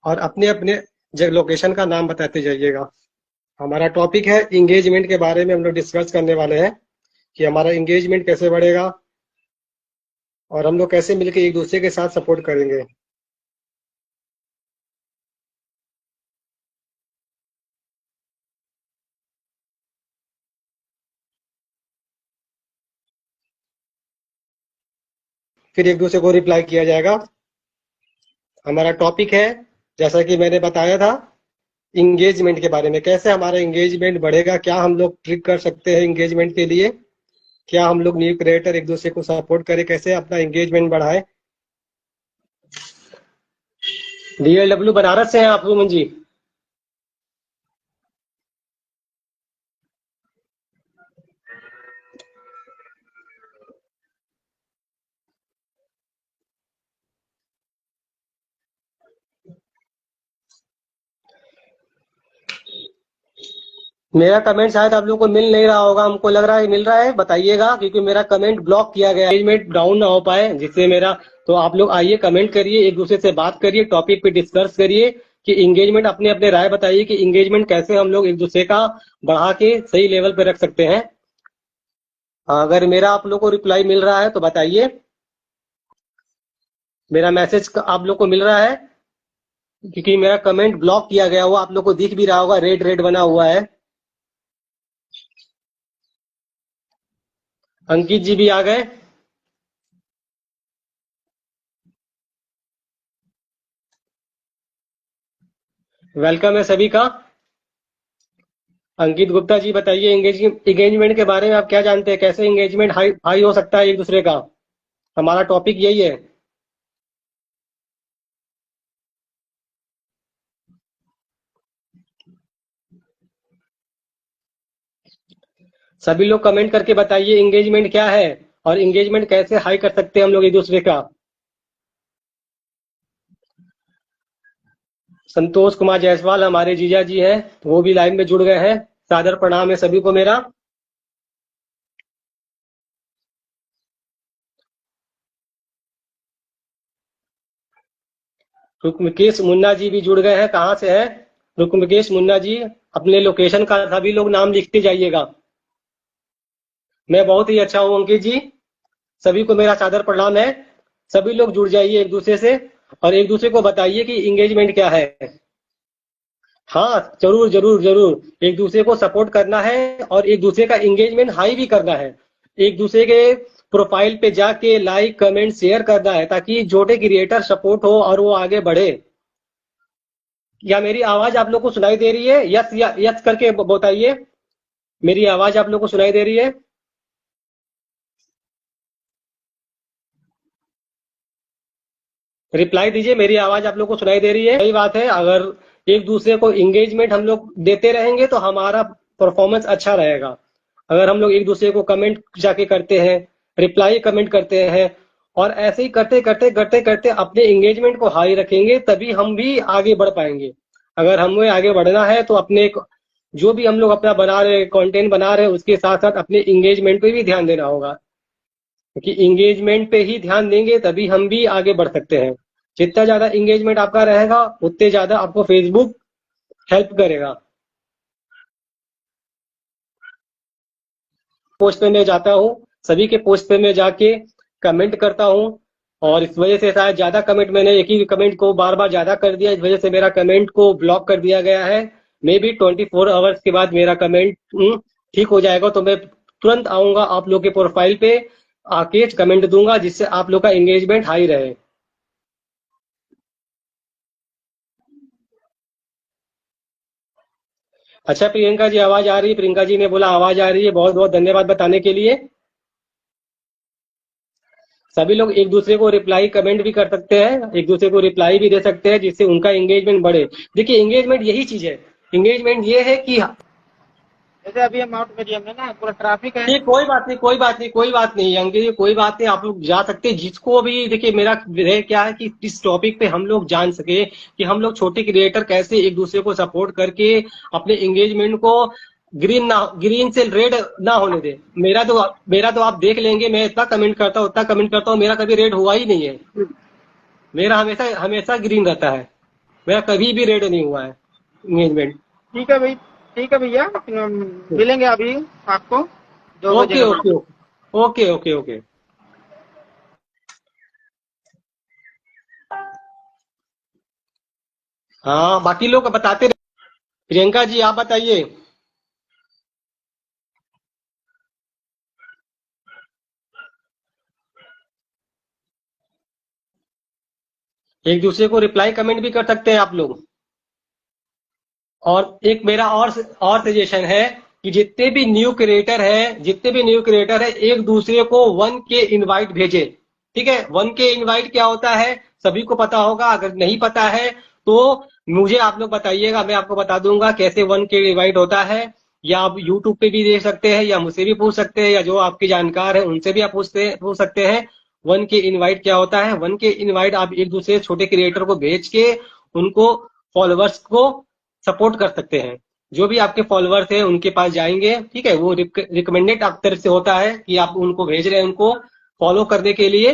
और अपने अपने लोकेशन का नाम बताते जाइएगा। हमारा टॉपिक है इंगेजमेंट के बारे में हम लोग डिस्कस करने वाले हैं कि हमारा इंगेजमेंट कैसे बढ़ेगा और हम लोग कैसे मिलकर एक दूसरे के साथ सपोर्ट करेंगे। फिर एक दूसरे को रिप्लाई किया जाएगा। हमारा टॉपिक है, जैसा कि मैंने बताया था, इंगेजमेंट के बारे में। कैसे हमारा इंगेजमेंट बढ़ेगा, क्या हम लोग ट्रिक कर सकते हैं इंगेजमेंट के लिए, क्या हम लोग न्यू क्रिएटर एक दूसरे को सपोर्ट करें, कैसे अपना इंगेजमेंट बढ़ाए। DLW बनारस से हैं आप सुमन जी? मेरा कमेंट शायद आप लोग को मिल नहीं रहा होगा, हमको लग रहा है मिल रहा है, बताइएगा, क्योंकि मेरा कमेंट ब्लॉक किया गया है, इंगेजमेंट डाउन ना हो पाए जिससे मेरा। तो आप लोग आइए, कमेंट करिए, एक दूसरे से बात करिए, टॉपिक पे डिस्कस करिए कि इंगेजमेंट, अपने अपने राय बताइए कि इंगेजमेंट कैसे हम लोग एक दूसरे का बढ़ा के सही लेवल पे रख सकते हैं। अगर मेरा आप लोग को रिप्लाई मिल रहा है तो बताइए, मेरा मैसेज आप लोग को मिल रहा है, क्योंकि मेरा कमेंट ब्लॉक किया गया हुआ, आप लोग को दिख भी रहा होगा, रेड रेड बना हुआ है। अंकित जी भी आ गए। वेलकम है सभी का। अंकित गुप्ता जी बताइए, इंगेजमेंट के बारे में आप क्या जानते हैं, कैसे इंगेजमेंट हाई हाई हो सकता है एक दूसरे का। हमारा टॉपिक यही है। सभी लोग कमेंट करके बताइए इंगेजमेंट क्या है और इंगेजमेंट कैसे हाई कर सकते हैं हम लोग एक दूसरे का। संतोष कुमार जायसवाल हमारे जीजा जी हैं, वो भी लाइव में जुड़ गए हैं। सादर प्रणाम है सभी को मेरा। रुकमकेश मुन्ना जी भी जुड़ गए हैं, कहाँ से है रुकमकेश मुन्ना जी? अपने लोकेशन का सभी लोग नाम लिखते जाइएगा। मैं बहुत ही अच्छा हूँ अंकित जी, सभी को मेरा सादर प्रणाम है। सभी लोग जुड़ जाइए एक दूसरे से और एक दूसरे को बताइए कि इंगेजमेंट क्या है। हाँ, जरूर जरूर जरूर, एक दूसरे को सपोर्ट करना है और एक दूसरे का इंगेजमेंट हाई भी करना है। एक दूसरे के प्रोफाइल पे जाके लाइक कमेंट शेयर करना है, ताकि छोटे क्रिएटर सपोर्ट हो और वो आगे बढ़े। या मेरी आवाज आप लोग को सुनाई दे रही है? यस या यस करके बताइए, मेरी आवाज आप लोग को सुनाई दे रही है? रिप्लाई दीजिए, मेरी आवाज आप लोग को सुनाई दे रही है? सही बात है, अगर एक दूसरे को इंगेजमेंट हम लोग देते रहेंगे तो हमारा परफॉर्मेंस अच्छा रहेगा। अगर हम लोग एक दूसरे को कमेंट जाके करते हैं, रिप्लाई कमेंट करते हैं, और ऐसे ही करते करते करते करते अपने इंगेजमेंट को हाई रखेंगे, तभी हम भी आगे बढ़ पाएंगे। अगर हमें आगे बढ़ना है तो अपने जो भी हम लोग अपना बना रहे कंटेंट बना रहे हैं उसके साथ साथ अपने इंगेजमेंट पे भी ध्यान देना होगा, क्योंकि इंगेजमेंट पे ही ध्यान देंगे तभी हम भी आगे बढ़ सकते हैं। जितना ज्यादा इंगेजमेंट आपका रहेगा उतने ज्यादा आपको फेसबुक हेल्प करेगा। पोस्ट पे मैं जाता हूँ, सभी के पोस्ट पे मैं जाके कमेंट करता हूँ, और इस वजह से शायद ज्यादा कमेंट, मैंने एक ही कमेंट को बार बार ज्यादा कर दिया, इस वजह से मेरा कमेंट को ब्लॉक कर दिया गया है। मे बी 24 आवर्स के बाद मेरा कमेंट ठीक हो जाएगा, तो मैं तुरंत आऊंगा आप लोग के प्रोफाइल पे, आके कमेंट दूंगा, जिससे आप लोग का एंगेजमेंट हाई रहे। अच्छा, प्रियंका जी आवाज आ रही है? प्रियंका जी ने बोला आवाज आ रही है, बहुत बहुत धन्यवाद बताने के लिए। सभी लोग एक दूसरे को रिप्लाई कमेंट भी कर सकते हैं, एक दूसरे को रिप्लाई भी दे सकते हैं, जिससे उनका एंगेजमेंट बढ़े। देखिए, एंगेजमेंट यही चीज है, एंगेजमेंट ये है कि जैसे अभी हम माउंट मीडियम में ना पूरा ट्रैफिक है। ये कोई बात नहीं, कोई बात नहीं, कोई बात नहीं अंकित जी, कोई बात नहीं, आप लोग जा सकते हैं। जिसको भी, देखिए मेरा है क्या है कि इस टॉपिक पे हम लोग जान सके कि हम लोग छोटे क्रिएटर कैसे एक दूसरे को सपोर्ट करके अपने एंगेजमेंट को ग्रीन से रेड ना होने दे। मेरा तो आप देख लेंगे, मैं इतना कमेंट करता हूँ, उतना कमेंट करता हूँ, मेरा कभी रेड हुआ ही नहीं है, मेरा हमेशा हमेशा ग्रीन रहता है। मेरा कभी भी रेड नहीं हुआ है एंगेजमेंट। ठीक है भाई, ठीक है भैया, मिलेंगे अभी आपको 2 बजे ओके के ओके बाद। Okay okay okay. हाँ, बाकी लोग बताते रहे। प्रियंका जी आप बताइए। एक दूसरे को रिप्लाई कमेंट भी कर सकते हैं आप लोग। और एक मेरा और सजेशन है कि जितने भी न्यू क्रिएटर है एक दूसरे को 1K इनवाइट भेजे। ठीक है, 1K इनवाइट क्या होता है सभी को पता होगा, अगर नहीं पता है तो मुझे आप लोग बताइएगा, मैं आपको बता दूंगा कैसे 1K इनवाइट होता है। या आप यूट्यूब पे भी देख सकते हैं, या मुझसे भी पूछ सकते हैं, या जो आपके जानकार है उनसे भी आप पूछ सकते हैं। 1K इनवाइट क्या होता है? 1K इनवाइट आप एक दूसरे छोटे क्रिएटर को भेज के उनको, फॉलोअर्स को सपोर्ट कर सकते हैं। जो भी आपके फॉलोअर्स हैं उनके पास जाएंगे, ठीक है, वो रिकमेंडेड आप तरफ से होता है कि आप उनको भेज रहे हैं उनको फॉलो करने के लिए।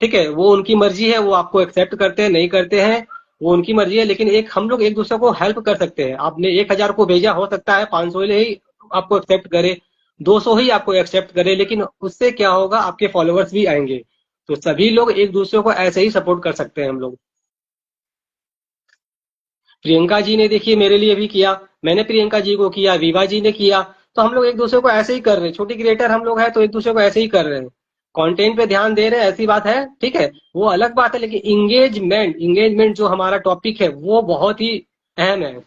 ठीक है, वो उनकी मर्जी है, वो आपको एक्सेप्ट करते हैं नहीं करते हैं, वो उनकी मर्जी है। लेकिन एक हम लोग एक दूसरे को हेल्प कर सकते हैं। आपने 1,000 को भेजा, हो सकता है 500 ही आपको एक्सेप्ट करे, 200 ही आपको एक्सेप्ट करे, लेकिन उससे क्या होगा, आपके फॉलोअर्स भी आएंगे। तो सभी लोग एक दूसरे को ऐसे ही सपोर्ट कर सकते हैं हम लोग। प्रियंका जी ने देखिए मेरे लिए भी किया, मैंने प्रियंका जी को किया, विवा जी ने किया। तो हम लोग एक दूसरे को ऐसे ही कर रहे हैं, छोटी क्रिएटर हम लोग हैं तो एक दूसरे को ऐसे ही कर रहे हैं। कंटेंट पे ध्यान दे रहे हैं, ऐसी बात है, ठीक है, वो अलग बात है। लेकिन इंगेजमेंट जो हमारा टॉपिक है वो बहुत ही अहम है।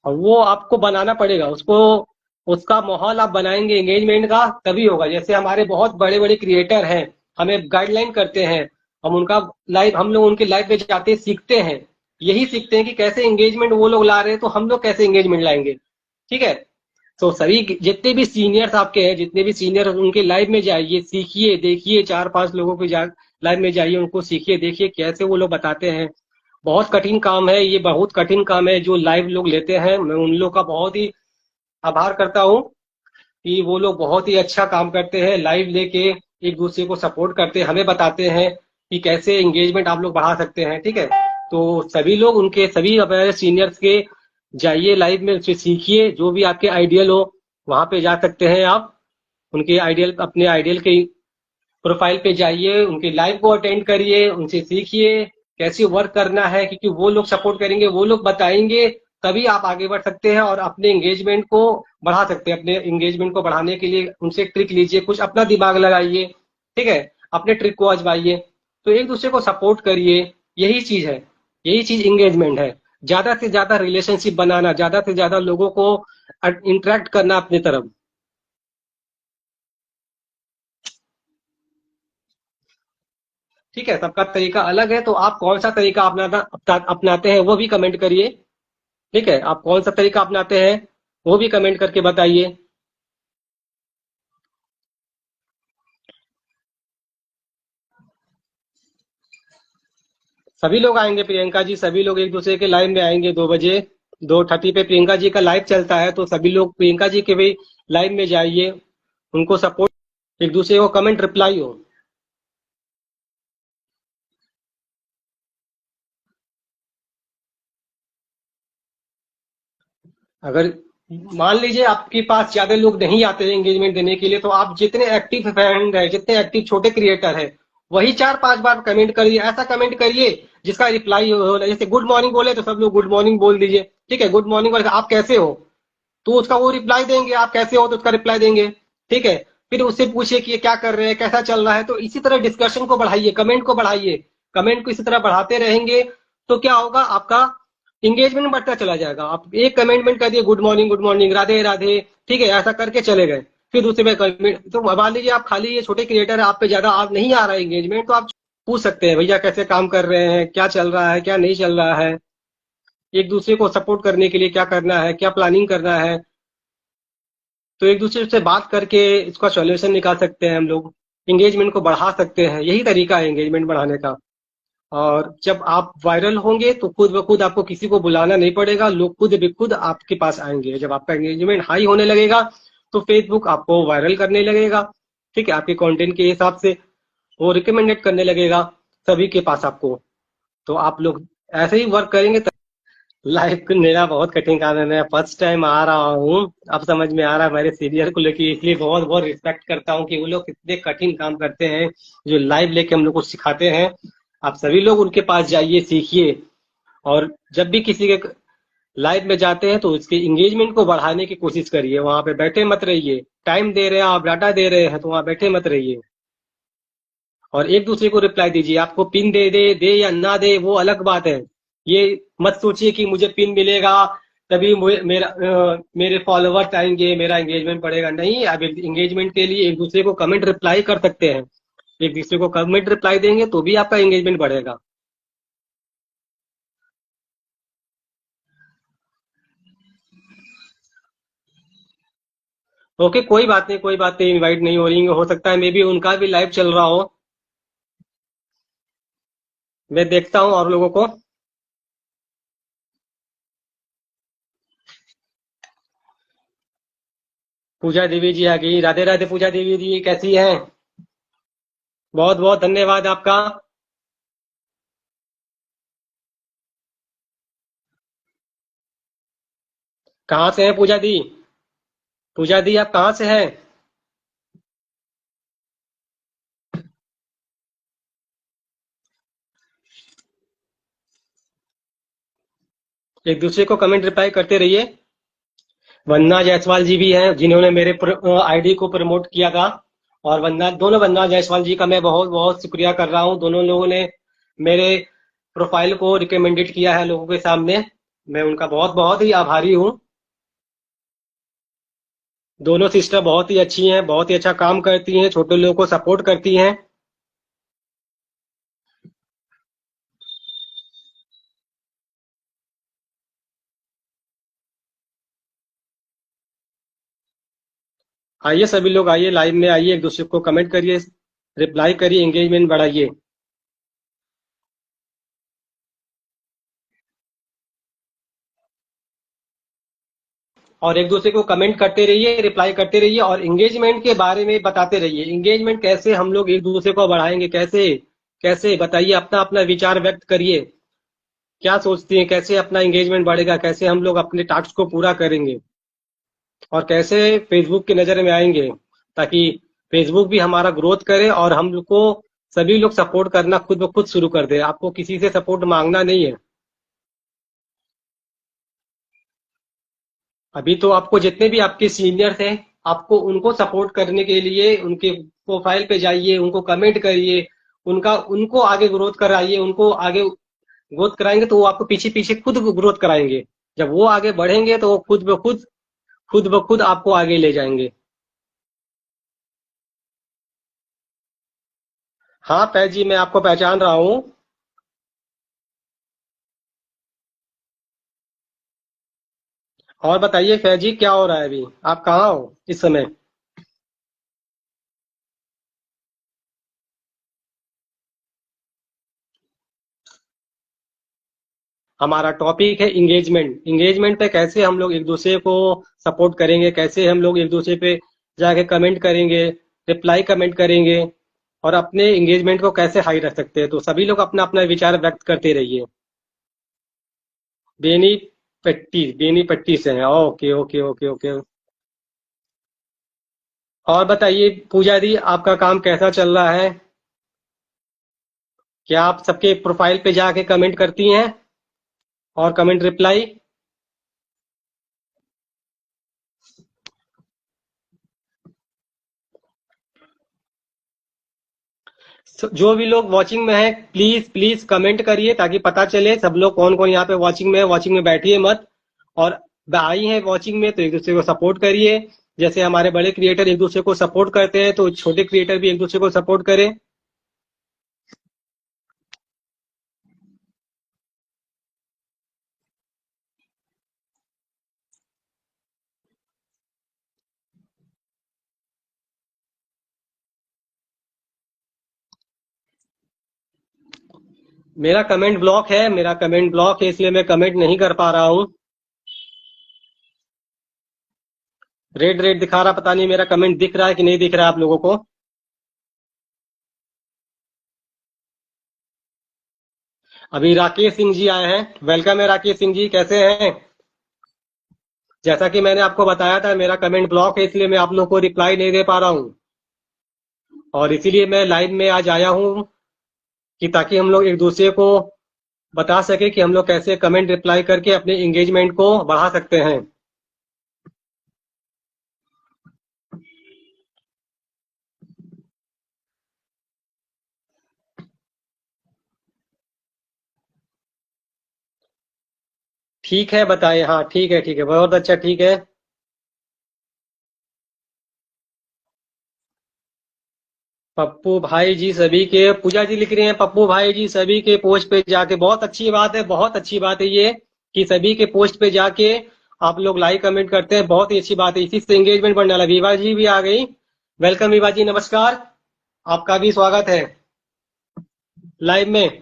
और वो आपको बनाना पड़ेगा उसको, उसका माहौल आप बनाएंगे एंगेजमेंट का तभी होगा। जैसे हमारे बहुत बड़े बड़े क्रिएटर हैं, हमें गाइडलाइन करते हैं, हम लोग उनके लाइव पे जाते सीखते हैं, यही सीखते हैं कि कैसे एंगेजमेंट वो लोग ला रहे हैं तो हम लोग कैसे एंगेजमेंट लाएंगे। ठीक है, तो सभी जितने भी सीनियर्स आपके हैं, जितने भी सीनियर उनके लाइव में जाइए, सीखिए, देखिए, 4-5 लोगों के लाइव में जाइए, उनको सीखिए, देखिए कैसे वो लोग बताते हैं। बहुत कठिन काम है ये, बहुत कठिन काम है जो लाइव लोग लेते हैं। मैं उन लोग का बहुत ही आभार करता हूँ कि वो लोग बहुत ही अच्छा काम करते हैं, लाइव लेके एक दूसरे को सपोर्ट करते हैं, हमें बताते हैं कि कैसे एंगेजमेंट आप लोग बढ़ा सकते हैं। ठीक है, तो सभी लोग उनके, सभी अपने सीनियर्स के जाइए लाइव में, उनसे सीखिए, जो भी आपके आइडियल हो वहां पे जा सकते हैं आप। उनके आइडियल, अपने आइडियल के प्रोफाइल पे जाइए, उनके लाइव को अटेंड करिए, उनसे सीखिए कैसे वर्क करना है, क्योंकि वो लोग सपोर्ट करेंगे, वो लोग बताएंगे, तभी आप आगे बढ़ सकते हैं और अपने एंगेजमेंट को बढ़ा सकते हैं। अपने एंगेजमेंट को बढ़ाने के लिए उनसे ट्रिक लीजिए, कुछ अपना दिमाग लगाइए, ठीक है, अपने ट्रिक को आजमाइए। तो एक दूसरे को सपोर्ट करिए, यही चीज है, यही चीज एंगेजमेंट है। ज्यादा से ज्यादा रिलेशनशिप बनाना, ज्यादा से ज्यादा लोगों को इंटरेक्ट करना अपनी तरफ। ठीक है, सबका तरीका अलग है, तो आप कौन सा तरीका अपनाते हैं वो भी कमेंट करिए। ठीक है, आप कौन सा तरीका अपनाते हैं वो भी कमेंट करके बताइए। सभी लोग आएंगे प्रियंका जी, सभी लोग एक दूसरे के लाइव में आएंगे 2 बजे, 2:30 पे प्रियंका जी का लाइव चलता है, तो सभी लोग प्रियंका जी के भी लाइव में जाइए, उनको सपोर्ट, एक दूसरे को कमेंट रिप्लाई हो। अगर मान लीजिए आपके पास ज्यादा लोग नहीं आते हैं एंगेजमेंट देने के लिए, तो आप जितने एक्टिव फ्रेंड है, जितने एक्टिव छोटे क्रिएटर है, वही 4-5 बार कमेंट करिए। ऐसा कमेंट करिए जिसका रिप्लाई हो, जैसे गुड मॉर्निंग बोले तो सब लोग गुड मॉर्निंग बोल दीजिए। ठीक है, गुड मॉर्निंग बोले आप कैसे हो, तो उसका वो रिप्लाई देंगे, आप कैसे हो तो उसका रिप्लाई देंगे। ठीक है, फिर उससे पूछिए कि ये क्या कर रहे हैं, कैसा चल रहा है। तो इसी तरह डिस्कशन को बढ़ाइए, कमेंट को बढ़ाइए, कमेंट को इसी तरह बढ़ाते रहेंगे तो क्या होगा, आपका इंगेजमेंट बढ़ता चला जाएगा। आप एक कमेंटमेंट कर दिए, गुड मॉर्निंग, राधे राधे, ठीक है, ऐसा करके चले गए। फिर दूसरे पे कमेंट, तो मान लीजिए आप खाली ये छोटे क्रिएटर है, आप पे ज्यादा आप नहीं आ रहा है एंगेजमेंट, तो आप पूछ सकते हैं भैया कैसे काम कर रहे हैं, क्या चल रहा है, क्या नहीं चल रहा है। एक दूसरे को सपोर्ट करने के लिए क्या करना है, क्या प्लानिंग करना है, तो एक दूसरे से बात करके इसका सॉल्यूशन निकाल सकते हैं हम लोग, एंगेजमेंट को बढ़ा सकते हैं। यही तरीका है एंगेजमेंट बढ़ाने का। और जब आप वायरल होंगे तो खुद ब खुद आपको किसी को बुलाना नहीं पड़ेगा, लोग खुद ब खुद आपके पास आएंगे। जब आपका एंगेजमेंट हाई होने लगेगा तो फेसबुक आपको वायरल करने लगेगा। ठीक है, आपके कंटेंट के हिसाब से वो रिकमेंडेड करने लगेगा सभी के पास आपको। तो आप लोग ऐसे ही वर्क करेंगे। लाइफ को मेरा बहुत कठिन काम है, मैं फर्स्ट टाइम आ रहा हूँ। अब समझ में आ रहा है मेरे सीनियर को लेके, इसलिए बहुत बहुत रिस्पेक्ट करता हूँ कि वो लोग कितने कठिन काम करते हैं जो लाइव लेके हम लोग को सिखाते हैं। आप सभी लोग उनके पास जाइए, सीखिए। और जब भी किसी के लाइव में जाते हैं तो उसके इंगेजमेंट को बढ़ाने की कोशिश करिए, वहां पे बैठे मत रहिए। टाइम दे रहे हैं आप, डाटा दे रहे हैं, तो वहां बैठे मत रहिए। और एक दूसरे को रिप्लाई दीजिए। आपको पिन दे या ना दे वो अलग बात है। ये मत सोचिए कि मुझे पिन मिलेगा तभी मेरे फॉलोवर्स आएंगे, मेरा एंगेजमेंट बढ़ेगा। नहीं, आप एंगेजमेंट के लिए एक दूसरे को कमेंट रिप्लाई कर सकते हैं। एक दूसरे को कमेंट रिप्लाई देंगे तो भी आपका एंगेजमेंट बढ़ेगा। ओके, कोई बात नहीं, कोई बात नहीं, इनवाइट नहीं हो रही हो सकता है मे भी उनका भी लाइव चल रहा हो। मैं देखता हूँ और लोगों को। पूजा देवी जी आ गई। राधे राधे पूजा देवी जी, कैसी हैं? बहुत बहुत धन्यवाद आपका। कहाँ से हैं पूजा दी? पूजा दी आप कहाँ से हैं? एक दूसरे को कमेंट रिप्लाई करते रहिए। वंदना जायसवाल जी भी हैं जिन्होंने मेरे आईडी को प्रमोट किया था। और दोनों वंदना जायसवाल जी का मैं बहुत बहुत शुक्रिया कर रहा हूँ। दोनों लोगों ने मेरे प्रोफाइल को रिकमेंडेड किया है लोगों के सामने। मैं उनका बहुत बहुत ही आभारी हूँ। दोनों सिस्टर बहुत ही अच्छी हैं, बहुत ही अच्छा काम करती हैं, छोटे लोगों को सपोर्ट करती हैं। आइए सभी लोग, आइए लाइव में आइए, एक दूसरे को कमेंट करिए, रिप्लाई करिए, एंगेजमेंट बढ़ाइए। और एक दूसरे को कमेंट करते रहिए, रिप्लाई करते रहिए, और एंगेजमेंट के बारे में बताते रहिए। एंगेजमेंट कैसे हम लोग एक दूसरे को बढ़ाएंगे, कैसे कैसे बताइए, अपना अपना विचार व्यक्त करिए। क्या सोचती हैं, कैसे अपना एंगेजमेंट बढ़ेगा, कैसे हम लोग अपने टास्क को पूरा करेंगे, और कैसे फेसबुक की नजर में आएंगे, ताकि फेसबुक भी हमारा ग्रोथ करे और हम लोग को सभी लोग सपोर्ट करना खुद ब खुद शुरू कर दे। आपको किसी से सपोर्ट मांगना नहीं है। अभी तो आपको जितने भी आपके सीनियर्स हैं, आपको उनको सपोर्ट करने के लिए उनके प्रोफाइल पे जाइए, उनको कमेंट करिए, उनका उनको आगे ग्रोथ कराइए। उनको आगे ग्रोथ कराएंगे तो वो आपको पीछे पीछे खुद ग्रोथ कराएंगे। जब वो आगे बढ़ेंगे तो वो खुद ब खुद आपको आगे ले जाएंगे। हाँ फैज जी, मैं आपको पहचान रहा हूँ। और बताइए फैज जी, क्या हो रहा है अभी? आप कहाँ हो इस समय? हमारा टॉपिक है इंगेजमेंट। इंगेजमेंट पे कैसे हम लोग एक दूसरे को सपोर्ट करेंगे, कैसे हम लोग एक दूसरे पे जाके कमेंट करेंगे, रिप्लाई कमेंट करेंगे, और अपने एंगेजमेंट को कैसे हाई रख सकते हैं। तो सभी लोग अपना अपना विचार व्यक्त करते रहिए। बेनी पट्टी से हैं। Okay okay okay okay. और बताइए पूजा दी, आपका काम कैसा चल रहा है? क्या आप सबके प्रोफाइल पे जाके कमेंट करती हैं और कमेंट रिप्लाई? जो भी लोग वॉचिंग में है, प्लीज प्लीज कमेंट करिए ताकि पता चले सब लोग कौन कौन यहाँ पे वॉचिंग में है। वॉचिंग में बैठिए मत। और आई है वॉचिंग में तो एक दूसरे को सपोर्ट करिए। जैसे हमारे बड़े क्रिएटर एक दूसरे को सपोर्ट करते हैं तो छोटे क्रिएटर भी एक दूसरे को सपोर्ट करें। मेरा कमेंट ब्लॉक है, इसलिए मैं कमेंट नहीं कर पा रहा हूँ। रेड रेड दिखा रहा, पता नहीं मेरा कमेंट दिख रहा है कि नहीं दिख रहा है आप लोगों को। अभी राकेश सिंह जी आए हैं। वेलकम है राकेश सिंह जी, कैसे हैं? जैसा कि मैंने आपको बताया था, मेरा कमेंट ब्लॉक है, इसलिए मैं आप लोग को रिप्लाई नहीं दे पा रहा हूँ, और इसीलिए मैं लाइव में आज आया हूँ कि ताकि हम लोग एक दूसरे को बता सके कि हम लोग कैसे कमेंट रिप्लाई करके अपने एंगेजमेंट को बढ़ा सकते हैं। ठीक है, बताइए। हाँ, ठीक है, ठीक है, बहुत अच्छा, ठीक है। पप्पू भाई जी सभी के, पूजा जी लिख रहे हैं पप्पू भाई जी सभी के पोस्ट पे जाके, बहुत अच्छी बात है, बहुत अच्छी बात है ये कि सभी के पोस्ट पे जाके आप लोग लाइक कमेंट करते हैं, बहुत ही अच्छी बात है, इसी से एंगेजमेंट बढ़ने वाला। विभा जी भी आ गई। वेलकम विभा जी, नमस्कार। आपका भी स्वागत है लाइव में।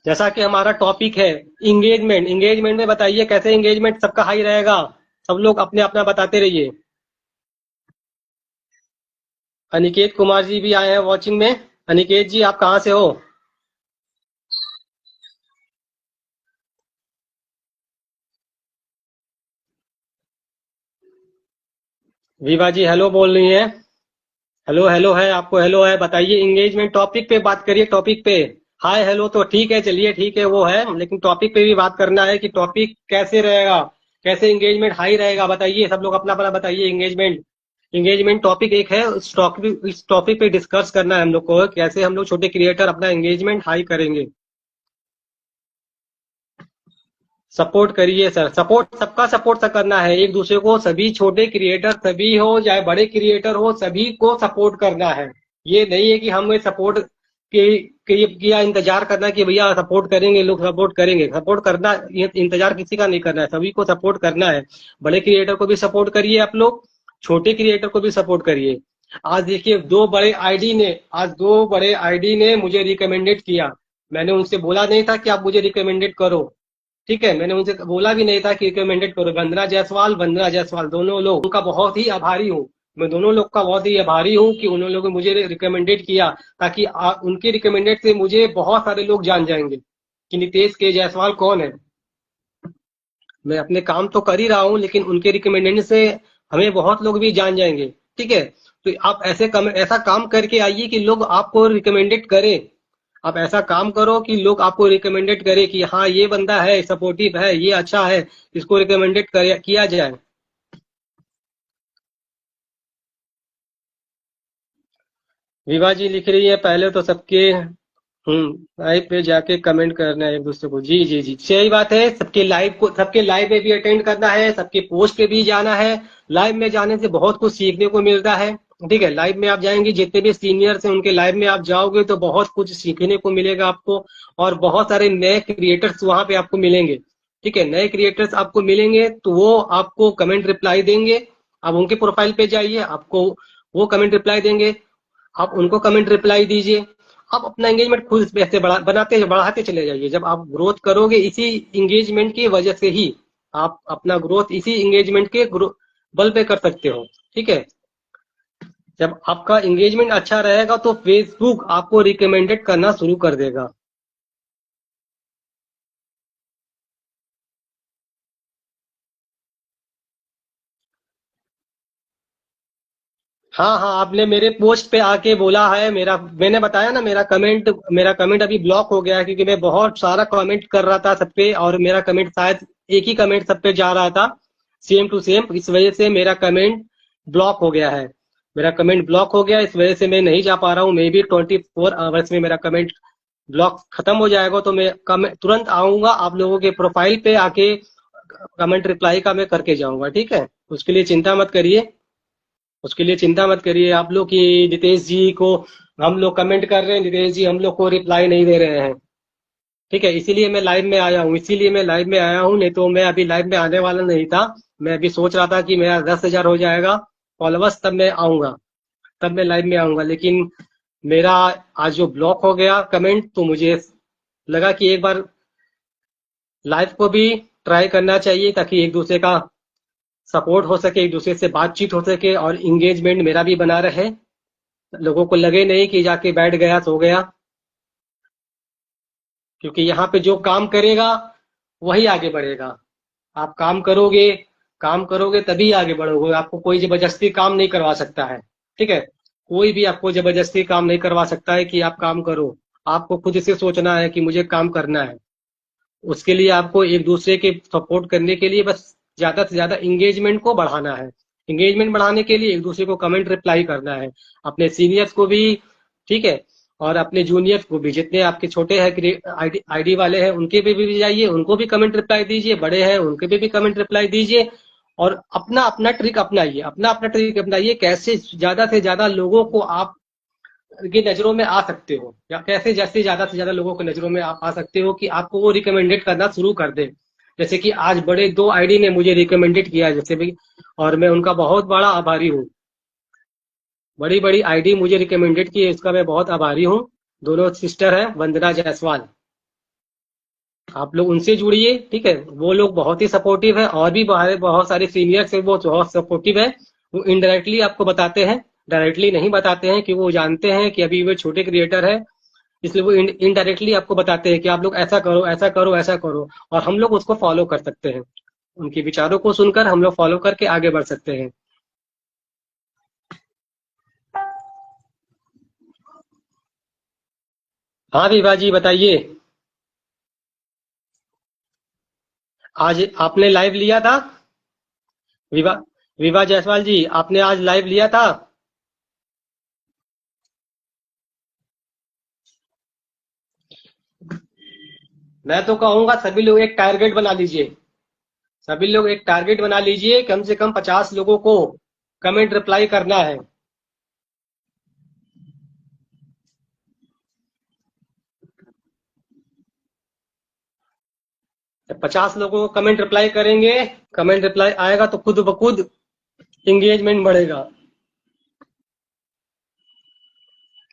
जैसा कि हमारा टॉपिक है इंगेजमेंट, इंगेजमेंट में बताइए कैसे एंगेजमेंट सबका हाई रहेगा। सब लोग अपने अपना बताते रहिए। अनिकेत कुमार जी भी आए हैं वॉचिंग में। अनिकेत जी, आप कहाँ से हो? विभा जी हेलो बोल रही हैं। हेलो हेलो है, आपको हेलो है, बताइए एंगेजमेंट टॉपिक पे बात करिए, टॉपिक पे। हाय हेलो तो ठीक है, चलिए ठीक है, वो है, लेकिन टॉपिक पे भी बात करना है कि टॉपिक कैसे रहेगा, कैसे एंगेजमेंट हाई रहेगा, बताइए सब लोग अपना अपना बताइए। एंगेजमेंट, एंगेजमेंट टॉपिक एक है, इस टॉपिक पे डिस्कस करना है हम लोग को, कैसे हम लोग छोटे क्रिएटर अपना एंगेजमेंट हाई करेंगे। सपोर्ट करिए सर, सपोर्ट सबका सपोर्ट सा करना है एक दूसरे को, सभी छोटे क्रिएटर सभी हो चाहे बड़े क्रिएटर हो, सभी को सपोर्ट करना है। ये नहीं है कि हमें सपोर्ट किया इंतजार करना कि भैया सपोर्ट करेंगे, लोग सपोर्ट करेंगे, सपोर्ट करना, ये इंतजार किसी का नहीं करना है, सभी को सपोर्ट करना है। बड़े क्रिएटर को भी सपोर्ट करिए आप लोग, छोटे क्रिएटर को भी सपोर्ट करिए। आज देखिए दो बड़े आईडी ने मुझे रिकमेंडेड किया। मैंने उनसे बोला नहीं था कि आप मुझे रिकमेंडेड करो, ठीक है, मैंने उनसे बोला भी नहीं था कि रिकमेंडेड करो। वंदना जायसवाल दोनों लोग, उनका बहुत ही आभारी हूँ। मैं दोनों लोग का बहुत ही आभारी हूँ कि उन्होंने लोग मुझे रिकमेंडेड किया, ताकि उनके रिकमेंडेड से मुझे बहुत सारे लोग जान जाएंगे कि नितेश के जायसवाल कौन है। मैं अपने काम तो कर ही रहा हूँ, लेकिन उनके रिकमेंडेशन से हमें बहुत लोग भी जान जाएंगे। ठीक है, तो आप ऐसा काम करके आइए कि लोग आपको रिकमेंडेड करें। आप ऐसा काम करो कि लोग आपको रिकमेंडेड करें कि हाँ ये बंदा है, सपोर्टिव है, ये अच्छा है, इसको रिकमेंडेड किया जाए। विभा जी लिख रही है पहले तो सबके लाइव पे जाके कमेंट करना है एक दूसरे को। जी जी जी, सही बात है, सबके लाइव में भी अटेंड करना है, सबके पोस्ट पे भी जाना है। लाइव में जाने से बहुत कुछ सीखने को मिलता है। ठीक है, लाइव में आप जाएंगे, जितने भी सीनियर्स हैं उनके लाइव में आप जाओगे तो बहुत कुछ सीखने को मिलेगा आपको, और बहुत सारे नए क्रिएटर्स वहां पे आपको मिलेंगे। ठीक है, नए क्रिएटर्स आपको मिलेंगे तो वो आपको कमेंट रिप्लाई देंगे। आप उनके प्रोफाइल पे जाइए, आपको वो कमेंट रिप्लाई देंगे, आप उनको कमेंट रिप्लाई दीजिए। आप अपना एंगेजमेंट खुद से बढ़ाते चले जाइए। जब आप ग्रोथ करोगे इसी एंगेजमेंट की वजह से ही, आप अपना ग्रोथ इसी एंगेजमेंट के बल पे कर सकते हो। ठीक है, जब आपका एंगेजमेंट अच्छा रहेगा तो फेसबुक आपको रिकमेंडेड करना शुरू कर देगा। हाँ हाँ, आपने मेरे पोस्ट पे आके बोला है, मैंने बताया ना, मेरा कमेंट अभी ब्लॉक हो गया है, क्योंकि मैं बहुत सारा कमेंट कर रहा था सब पे, और मेरा कमेंट शायद एक ही कमेंट सब पे जा रहा था, सेम टू सेम, इस वजह से मेरा कमेंट ब्लॉक हो गया है। मेरा कमेंट ब्लॉक हो गया, इस वजह से मैं नहीं जा पा रहा हूँ। मे बी 24 आवर्स में मेरा कमेंट ब्लॉक खत्म हो जाएगा, तो मैं तुरंत आऊंगा आप लोगों के प्रोफाइल पे आके कमेंट रिप्लाई का मैं करके जाऊंगा। ठीक है, उसके लिए चिंता मत करिए, उसके लिए चिंता मत करिए आप लोग कि नितेश जी को हम लोग कमेंट कर रहे हैं, नितेश जी हम लोग को रिप्लाई नहीं दे रहे हैं। ठीक है, इसीलिए मैं लाइव में आया हूँ, नहीं तो मैं अभी लाइव में आने वाला नहीं था। मैं अभी सोच रहा था कि मेरा 10,000 हो जाएगा फॉलोअर्स, तब मैं आऊंगा, तब मैं लाइव में आऊंगा, लेकिन मेरा आज जो ब्लॉक हो गया कमेंट, तो मुझे लगा कि एक बार लाइव को भी ट्राई करना चाहिए, ताकि एक दूसरे का सपोर्ट हो सके, एक दूसरे से बातचीत हो सके, और इंगेजमेंट मेरा भी बना रहे, लोगों को लगे नहीं कि जाके बैठ गया, सो गया। क्योंकि यहाँ पे जो काम करेगा वही आगे बढ़ेगा। आप काम करोगे तभी आगे बढ़ोगे। आपको कोई जबरदस्ती काम नहीं करवा सकता है, ठीक है। कोई भी आपको जबरदस्ती काम नहीं करवा सकता है कि आप काम करो। आपको खुद से सोचना है कि मुझे काम करना है। उसके लिए आपको एक दूसरे के सपोर्ट करने के लिए बस ज्यादा से ज्यादा इंगेजमेंट को बढ़ाना है। इंगेजमेंट बढ़ाने के लिए एक दूसरे को कमेंट रिप्लाई करना है, अपने सीनियर्स को भी, ठीक है, और अपने जूनियर्स को भी। जितने आपके छोटे हैं आईडी वाले हैं उनके भी जाइए, उनको भी कमेंट रिप्लाई दीजिए। बड़े हैं उनके भी कमेंट रिप्लाई दीजिए। और अपना अपना ट्रिक अपनाइए, कैसे ज्यादा से ज्यादा लोगों को आप की नजरों में आ सकते हो, या कैसे जैसे ज्यादा से ज्यादा लोगों की नजरों में आप आ सकते हो कि आपको वो रिकमेंडेड करना शुरू कर दे। जैसे कि आज बड़े 2 आईडी ने मुझे रिकमेंडेड किया है, जैसे भी, और मैं उनका बहुत बड़ा आभारी हूँ। बड़ी बड़ी आईडी मुझे रिकमेंडेड की है, इसका मैं बहुत आभारी हूँ। दोनों सिस्टर है, वंदना जायसवाल। आप लोग उनसे जुड़िए, ठीक है। वो लोग बहुत ही सपोर्टिव है, और भी बहुत सारे सीनियर्स है वो बहुत सपोर्टिव है। वो इनडायरेक्टली आपको बताते हैं, डायरेक्टली नहीं बताते हैं, कि वो जानते हैं कि अभी वो छोटे क्रिएटर है, इसलिए वो इनडायरेक्टली आपको बताते हैं कि आप लोग ऐसा करो, ऐसा करो, ऐसा करो, और हम लोग उसको फॉलो कर सकते हैं। उनके विचारों को सुनकर हम लोग फॉलो करके आगे बढ़ सकते हैं। हाँ विभा जी बताइए। आज आपने लाइव लिया था? विभा विभा जायसवाल जी, आपने आज लाइव लिया था? मैं तो कहूंगा सभी लोग एक टारगेट बना लीजिए। सभी लोग एक टारगेट बना लीजिए, कम से कम 50 लोगों को कमेंट रिप्लाई करना है। 50 लोगों को कमेंट रिप्लाई करेंगे, कमेंट रिप्लाई आएगा तो खुद ब खुद इंगेजमेंट बढ़ेगा।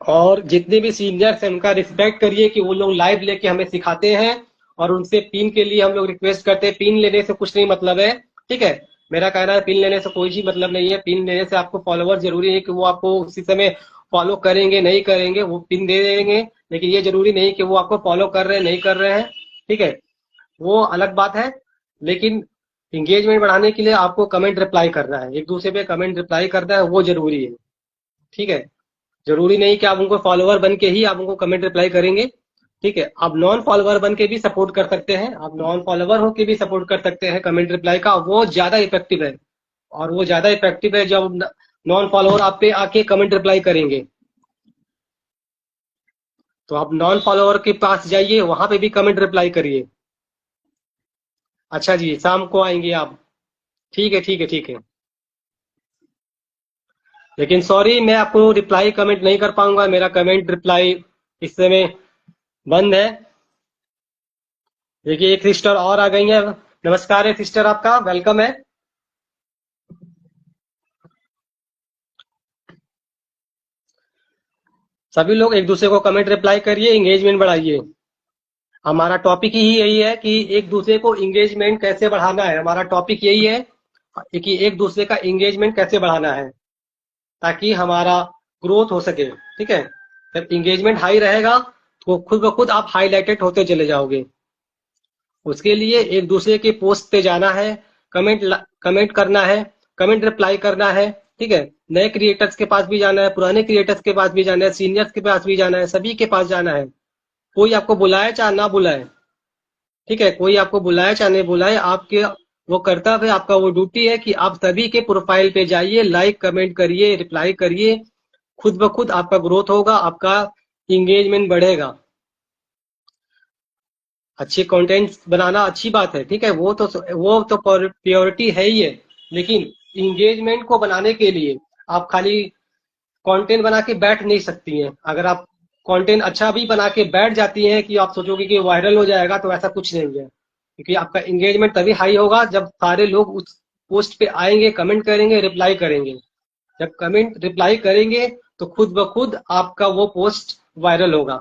और जितने भी सीनियर्स हैं उनका रिस्पेक्ट करिए कि वो लोग लाइव लेके हमें सिखाते हैं, और उनसे पिन के लिए हम लोग रिक्वेस्ट करते हैं। पिन लेने से कुछ नहीं मतलब है, ठीक है। मेरा कहना है पिन लेने से कोई भी मतलब नहीं है। पिन लेने से आपको फॉलोवर जरूरी है कि वो आपको उसी समय फॉलो करेंगे, नहीं करेंगे, वो पिन दे देंगे, लेकिन ये जरूरी नहीं कि वो आपको फॉलो कर रहे हैं, नहीं कर रहे हैं, ठीक है। वो अलग बात है। लेकिन इंगेजमेंट बढ़ाने के लिए आपको कमेंट रिप्लाई करना है, एक दूसरे पे कमेंट रिप्लाई करना है, वो जरूरी है, ठीक है। जरूरी नहीं कि आप उनको फॉलोवर बन के ही आप उनको कमेंट रिप्लाई करेंगे, ठीक है। आप नॉन फॉलोवर बन के भी सपोर्ट कर सकते हैं, आप नॉन फॉलोवर होके भी सपोर्ट कर सकते हैं कमेंट रिप्लाई का, वो ज्यादा इफेक्टिव है। और वो ज्यादा इफेक्टिव है जब नॉन फॉलोवर आप पे आके कमेंट रिप्लाई करेंगे। तो आप नॉन फॉलोवर के पास जाइए, वहां पे भी कमेंट रिप्लाई करिए। अच्छा जी, शाम को आएंगे आप? ठीक है, ठीक है, ठीक है। लेकिन सॉरी, मैं आपको रिप्लाई कमेंट नहीं कर पाऊंगा, मेरा कमेंट रिप्लाई इस समय बंद है। देखिए एक सिस्टर और आ गई है। नमस्कार है सिस्टर, आपका वेलकम है। सभी लोग एक दूसरे को कमेंट रिप्लाई करिए, एंगेजमेंट बढ़ाइए। हमारा टॉपिक ही यही है कि एक दूसरे को एंगेजमेंट कैसे बढ़ाना है। हमारा टॉपिक यही है कि एक दूसरे का एंगेजमेंट कैसे बढ़ाना है, ताकि हमारा ग्रोथ हो सके, ठीक है। जब एंगेजमेंट हाई रहेगा तो खुद ब खुद आप हाईलाइटेड होते चले जाओगे। उसके लिए एक दूसरे के पोस्ट पे जाना है, कमेंट करना है, कमेंट रिप्लाई करना है, ठीक है। नए क्रिएटर्स के पास भी जाना है, पुराने क्रिएटर्स के पास भी जाना है, सीनियर्स के पास भी जाना है, सभी के पास जाना है। कोई आपको बुलाए चाहे ना बुलाए, ठीक है। कोई आपको बुलाए चाहे नहीं बुलाए, आपके वो कर्तव्य है, आपका वो ड्यूटी है कि आप सभी के प्रोफाइल पे जाइए, लाइक कमेंट करिए, रिप्लाई करिए। खुद ब खुद आपका ग्रोथ होगा, आपका इंगेजमेंट बढ़ेगा। अच्छे कंटेंट बनाना अच्छी बात है, ठीक है। वो तो प्योरिटी है ही है। लेकिन इंगेजमेंट को बनाने के लिए आप खाली कंटेंट बना के बैठ नहीं सकती हैं। अगर आप कंटेंट अच्छा भी बना के बैठ जाती हैं कि आप सोचोगे कि वायरल हो जाएगा, तो ऐसा कुछ नहीं है। क्योंकि आपका इंगेजमेंट तभी हाई होगा जब सारे लोग उस पोस्ट पे आएंगे, कमेंट करेंगे, रिप्लाई करेंगे। जब कमेंट रिप्लाई करेंगे तो खुद ब खुद आपका वो पोस्ट वायरल होगा।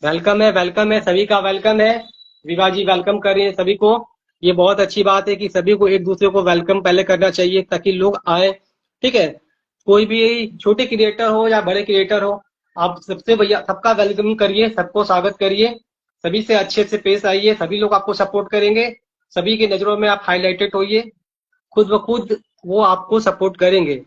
वेलकम है, सभी का वेलकम है। विभा जी वेलकम कर रही है सभी को। ये बहुत अच्छी बात है कि सभी को एक दूसरे को वेलकम पहले करना चाहिए, ताकि लोग आए, ठीक है। कोई भी छोटे क्रिएटर हो या बड़े क्रिएटर हो, आप सबसे भैया सबका वेलकम करिए, सबको स्वागत करिए, सभी से अच्छे से पेश आइए, सभी लोग आपको सपोर्ट करेंगे, सभी की नजरों में आप हाईलाइटेड होइए, खुद ब खुद वो आपको सपोर्ट करेंगे।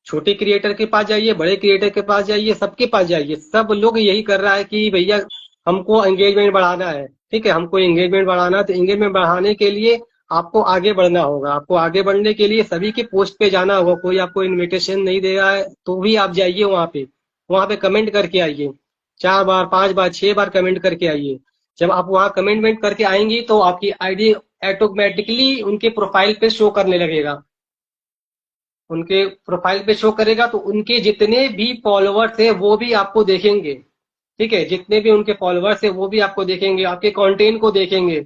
छोटे क्रिएटर के पास जाइए, बड़े क्रिएटर के पास जाइए, सबके पास जाइए, सब लोग यही कर रहा है कि भैया हमको एंगेजमेंट बढ़ाना है, ठीक है, हमको एंगेजमेंट बढ़ाना है। तो एंगेजमेंट बढ़ाने के लिए आपको आगे बढ़ना होगा, आपको आगे बढ़ने के लिए सभी के पोस्ट पे जाना होगा। कोई आपको इनविटेशन नहीं दे रहा है तो भी आप जाइए वहां पे कमेंट करके आइए, 4 बार 5 बार 6 बार कमेंट करके आइए। जब आप वहां कमेंट करके आएंगी तो आपकी आईडी ऑटोमेटिकली उनके प्रोफाइल पे शो करने लगेगा, उनके प्रोफाइल पे शो करेगा, तो उनके जितने भी फॉलोअर्स है वो भी आपको देखेंगे, ठीक है, जितने भी उनके फॉलोअर्स है वो भी आपको देखेंगे, आपके कंटेंट को देखेंगे।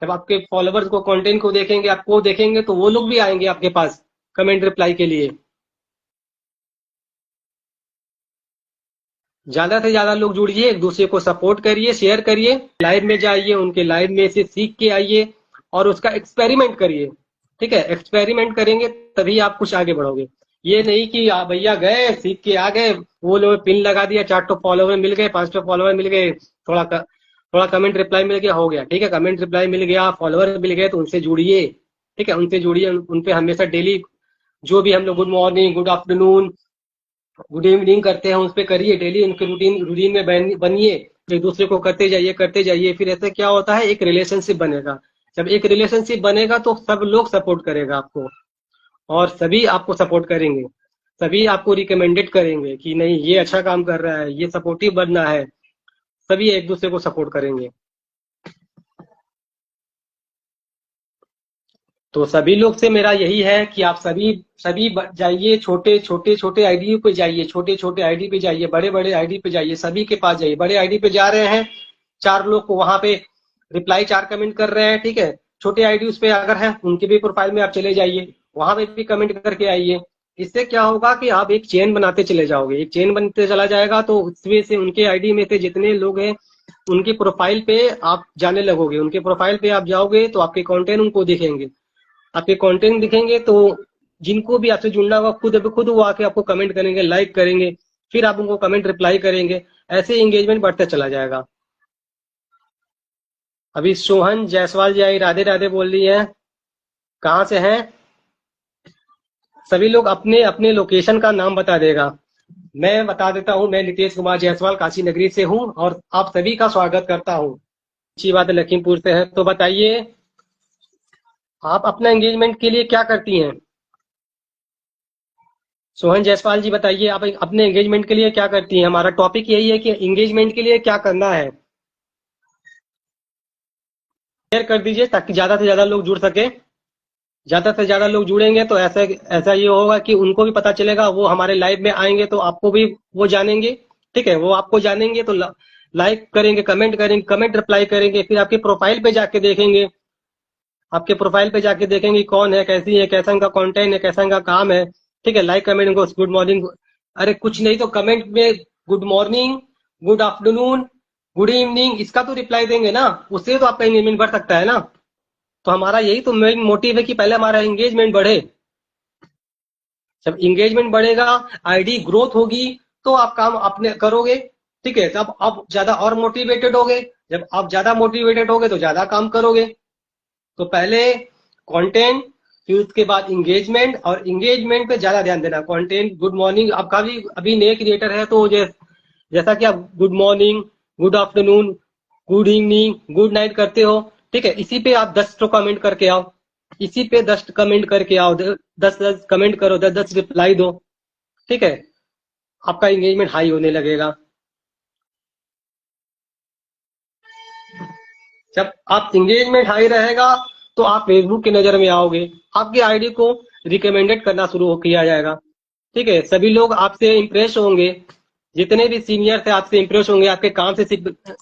जब आपके फॉलोअर्स को कंटेंट को देखेंगे, आपको देखेंगे, तो वो लोग भी आएंगे आपके पास कमेंट रिप्लाई के लिए। ज्यादा से ज्यादा लोग जुड़िए, एक दूसरे को सपोर्ट करिए, शेयर करिए, लाइव में जाइए, उनके लाइव में से सीख के आइए और उसका एक्सपेरिमेंट करिए, ठीक है, एक्सपेरिमेंट करेंगे तभी आप कुछ आगे बढ़ोगे। ये नहीं कि आप भैया गए सीख के आ गए, वो लोग पिन लगा दिया, 4 फॉलोवर मिल गए, 5 फॉलोवर मिल गए, थोड़ा कमेंट रिप्लाई मिल गया, हो गया, ठीक है, कमेंट रिप्लाई मिल गया, फॉलोवर मिल गए, तो उनसे जुड़िए, ठीक है, उनसे जुड़िए, उन पे हमेशा डेली जो भी हम लोग good morning, good afternoon, good evening करते हैं उस पे करिए, डेली उनके रूटीन रूटीन में बनिए, एक दूसरे को करते जाइए, फिर ऐसे क्या होता है, एक रिलेशनशिप बनेगा। जब एक रिलेशनशिप बनेगा तो सब लोग सपोर्ट करेगा आपको, और सभी आपको सपोर्ट करेंगे, सभी आपको रिकमेंडेड करेंगे कि नहीं ये अच्छा काम कर रहा है, ये सपोर्टिव बनना है, सभी एक दूसरे को सपोर्ट करेंगे। तो सभी लोग से मेरा यही है कि आप सभी सभी जाइए, छोटे आईडी पे जाइए, छोटे आईडी पे जाइए, बड़े बड़े आईडी पे जाइए, सभी के पास जाइए। बड़े आईडी पे जा रहे हैं, 4 लोग को वहां पे रिप्लाई 4 कमेंट कर रहे हैं, ठीक है, छोटे आईडी उस पे अगर है उनके भी प्रोफाइल में आप चले जाइए, वहां पे भी कमेंट करके आइए। इससे क्या होगा कि आप एक चेन बनाते चले जाओगे, एक चेन बनते चला जाएगा, तो उसमें से उनके आईडी में से जितने लोग हैं उनके प्रोफाइल पे आप जाने लगोगे, उनके प्रोफाइल पे आप जाओगे तो आपके कंटेंट उनको दिखेंगे, आपके कंटेंट दिखेंगे, तो जिनको भी आपसे जुड़ना होगा खुद वो आके आपको कमेंट करेंगे, लाइक करेंगे, फिर आप उनको कमेंट रिप्लाई करेंगे, ऐसे एंगेजमेंट बढ़ता चला जाएगा। अभी सोहन जायसवाल जी आई, राधे राधे बोल रही है, कहाँ से हैं? सभी लोग अपने अपने लोकेशन का नाम बता देगा। मैं बता देता हूँ, मैं नितेश कुमार जायसवाल काशी नगरी से हूँ और आप सभी का स्वागत करता हूँ। अच्छी बात है, लखीमपुर से है, तो बताइए आप अपना एंगेजमेंट के लिए क्या करती हैं? सोहन जायसवाल जी बताइए आप अपने एंगेजमेंट के लिए क्या करती हैं? हमारा टॉपिक यही है कि एंगेजमेंट के लिए क्या करना है। शेयर कर दीजिए ताकि ज्यादा से ज्यादा लोग जुड़ सके, ज्यादा से ज्यादा लोग जुड़ेंगे तो ऐसा ऐसा ये होगा कि उनको भी पता चलेगा, वो हमारे लाइव में आएंगे तो आपको भी वो जानेंगे, ठीक है, वो आपको जानेंगे तो लाइक करेंगे, कमेंट कमेंट रिप्लाई करेंगे, फिर आपके प्रोफाइल पे जाके देखेंगे, आपके प्रोफाइल पे जाके देखेंगे कौन है, कैसी है, कैसा इनका कंटेंट है, कैसा इनका काम है, ठीक है, लाइक कमेंट इनको गुड मॉर्निंग, अरे कुछ नहीं तो कमेंट में good morning, good afternoon, good evening, इसका तो रिप्लाई देंगे ना, उससे तो आपका एंगेजमेंट बढ़ सकता है ना। तो हमारा यही तो मेन मोटिव है कि पहले हमारा एंगेजमेंट बढ़े, जब एंगेजमेंट बढ़ेगा, आईडी ग्रोथ होगी, तो आप काम अपने करोगे, ठीक है, तब आप ज्यादा और मोटिवेटेड होगे, जब आप ज्यादा मोटिवेटेड होगे तो ज्यादा काम करोगे। तो पहले कंटेंट, फिर उसके बाद इंगेजमेंट, और इंगेजमेंट पे ज्यादा ध्यान देना। कंटेंट गुड मॉर्निंग, आपका भी अभी नए क्रिएटर है तो जैसा कि आप good morning, good afternoon, good evening, good night करते हो, ठीक है, इसी पे आप 10 तो कमेंट करके आओ, इसी पे 10 कमेंट करके आओ, 10 कमेंट करो, 10 रिप्लाई दो, ठीक है, आपका इंगेजमेंट हाई होने लगेगा। जब आप इंगेजमेंट हाई रहेगा तो आप फेसबुक की नजर में आओगे, आपकी आईडी को रिकमेंडेड करना शुरू किया जाएगा, ठीक है, सभी लोग आपसे इंप्रेस होंगे, जितने भी सीनियर थे आपसे इंप्रेस होंगे, आपके काम से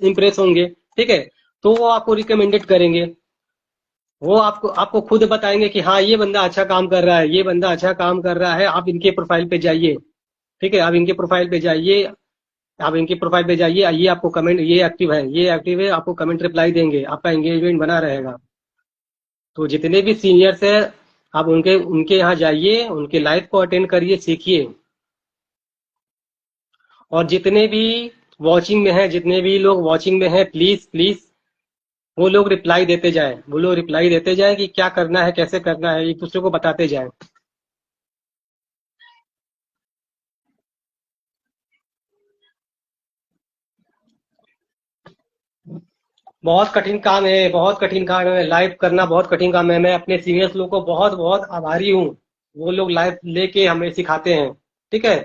इंप्रेस होंगे, ठीक है, तो वो आपको रिकमेंडेड करेंगे, वो आपको आपको खुद बताएंगे कि हाँ ये बंदा अच्छा काम कर रहा है, ये बंदा अच्छा काम कर रहा है, आप इनके प्रोफाइल पे जाइए, ठीक है, आप इनके प्रोफाइल पे जाइए, आप इनके प्रोफाइल पे जाइए, ये आपको कमेंट, ये एक्टिव है, आपको कमेंट रिप्लाई देंगे, आपका एंगेजमेंट बना रहेगा। तो जितने भी सीनियर्स हैं आप उनके उनके यहाँ जाइए, उनके लाइव को अटेंड करिए, सीखिए, और जितने भी वॉचिंग में हैं, जितने भी लोग वॉचिंग में हैं, प्लीज प्लीज वो लोग रिप्लाई देते जाएं, वो लोग रिप्लाई देते जाएं कि क्या करना है, कैसे करना है, एक दूसरे को बताते जाएं। बहुत कठिन काम है, बहुत कठिन काम है, लाइव करना बहुत कठिन काम है। मैं अपने सीनियर्स लोग को बहुत बहुत आभारी हूँ, वो लोग लाइव लेके हमें सिखाते हैं। ठीक है,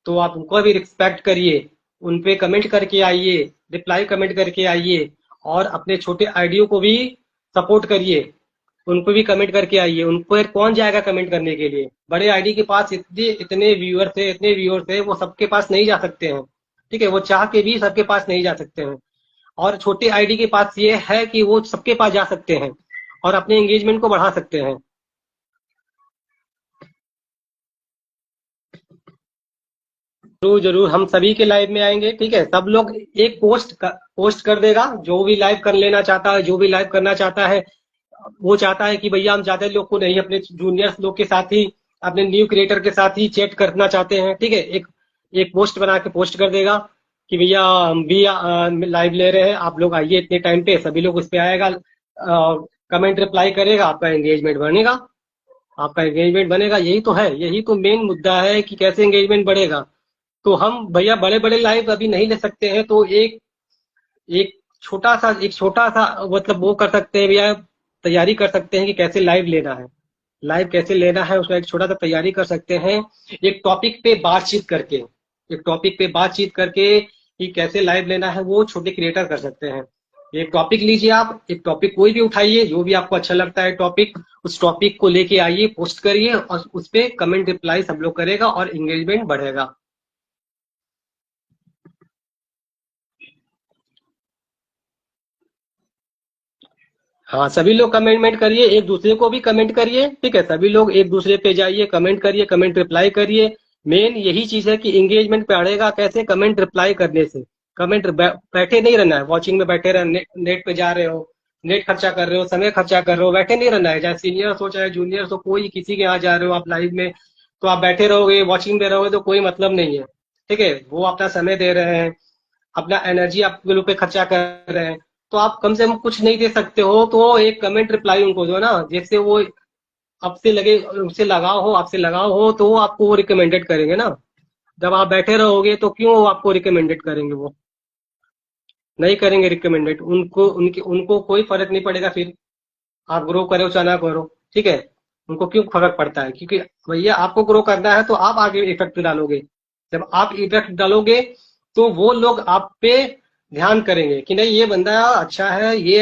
तो आप उनको भी रिस्पेक्ट करिए, उन पे कमेंट करके आइए, रिप्लाई कमेंट करके आइए, और अपने छोटे आईडियो को भी सपोर्ट करिए, उनको भी कमेंट करके आइए। उनको कौन जाएगा कमेंट करने के लिए? बड़े आईडी के पास इतने इतने व्यूअर्स है, इतने व्यूअर्स है, वो सबके पास नहीं जा सकते हैं। ठीक है, वो चाह के भी सबके पास नहीं जा सकते हैं। और छोटे आईडी के पास ये है कि वो सबके पास जा सकते हैं और अपने एंगेजमेंट को बढ़ा सकते हैं। जरूर जरूर, हम सभी के लाइव में आएंगे। ठीक है, सब लोग एक पोस्ट कर देगा, जो भी लाइव कर लेना चाहता है, जो भी लाइव करना चाहता है, वो चाहता है कि भैया हम ज्यादा लोग को नहीं, अपने जूनियर्स लोग के साथ ही, अपने न्यू क्रिएटर के साथ ही चैट करना चाहते हैं। ठीक है, एक एक पोस्ट बना के पोस्ट कर देगा कि भैया हम भी लाइव ले रहे हैं, आप लोग आइए इतने टाइम पे। सभी लोग उस पे आएगा, कमेंट रिप्लाई करेगा, आपका एंगेजमेंट बनेगा, आपका एंगेजमेंट बनेगा। यही तो है, यही तो मेन मुद्दा है कि कैसे एंगेजमेंट बढ़ेगा। तो हम भैया बड़े बड़े लाइव अभी नहीं ले सकते हैं, तो एक एक छोटा सा मतलब वो कर सकते हैं भैया, तैयारी कर सकते हैं कि कैसे लाइव लेना है, लाइव कैसे लेना है, उसका एक छोटा सा तैयारी कर सकते हैं। एक टॉपिक पे बातचीत करके, एक टॉपिक पे बातचीत करके कि कैसे लाइव लेना है, वो छोटे क्रिएटर कर सकते हैं। एक टॉपिक लीजिए, आप एक टॉपिक कोई भी उठाइए, जो भी आपको अच्छा लगता है टॉपिक, उस टॉपिक को लेके आइए, पोस्ट करिए, और उस पे कमेंट रिप्लाई सब लोग करेगा और एंगेजमेंट बढ़ेगा। हाँ, सभी लोग कमेंटमेंट करिए, एक दूसरे को भी कमेंट करिए। ठीक है, सभी लोग एक दूसरे पे जाइए, कमेंट करिए, कमेंट रिप्लाई करिए। मेन यही चीज है कि एंगेजमेंट बढ़ेगा कैसे? कमेंट रिप्लाई करने से। बैठे नहीं रहना है, वॉचिंग में बैठे रहना, नेट पे जा रहे हो, नेट खर्चा कर रहे हो, समय खर्चा कर रहे हो, बैठे नहीं रहना है। चाहे सीनियर्स हो चाहे जूनियर्स हो, कोई किसी के यहाँ जा रहे हो आप लाइव में, तो आप बैठे रहोगे, वॉचिंग में रहोगे तो कोई मतलब नहीं है। ठीक है, वो अपना समय दे रहे हैं, अपना एनर्जी आपके पे खर्चा कर रहे हैं, तो आप कम से कम कुछ नहीं दे सकते हो तो एक कमेंट रिप्लाई उनको दो ना, जिससे वो आपसे लगे, उनसे लगाव हो, आपसे लगाव हो, तो वो आपको वो रिकमेंडेड करेंगे ना। जब आप बैठे रहोगे तो क्यों वो आपको रिकमेंडेड करेंगे? वो नहीं करेंगे रिकमेंडेड, उनको उनके उनको कोई फर्क नहीं पड़ेगा फिर, आप ग्रो करो चाहे ना करो। ठीक है, उनको क्यों फर्क पड़ता है? क्योंकि भैया आपको ग्रो करना है तो आप आगे इफेक्ट डालोगे। जब आप इफेक्ट डालोगे तो वो लोग आप पे ध्यान करेंगे कि नहीं, ये बंदा अच्छा है, ये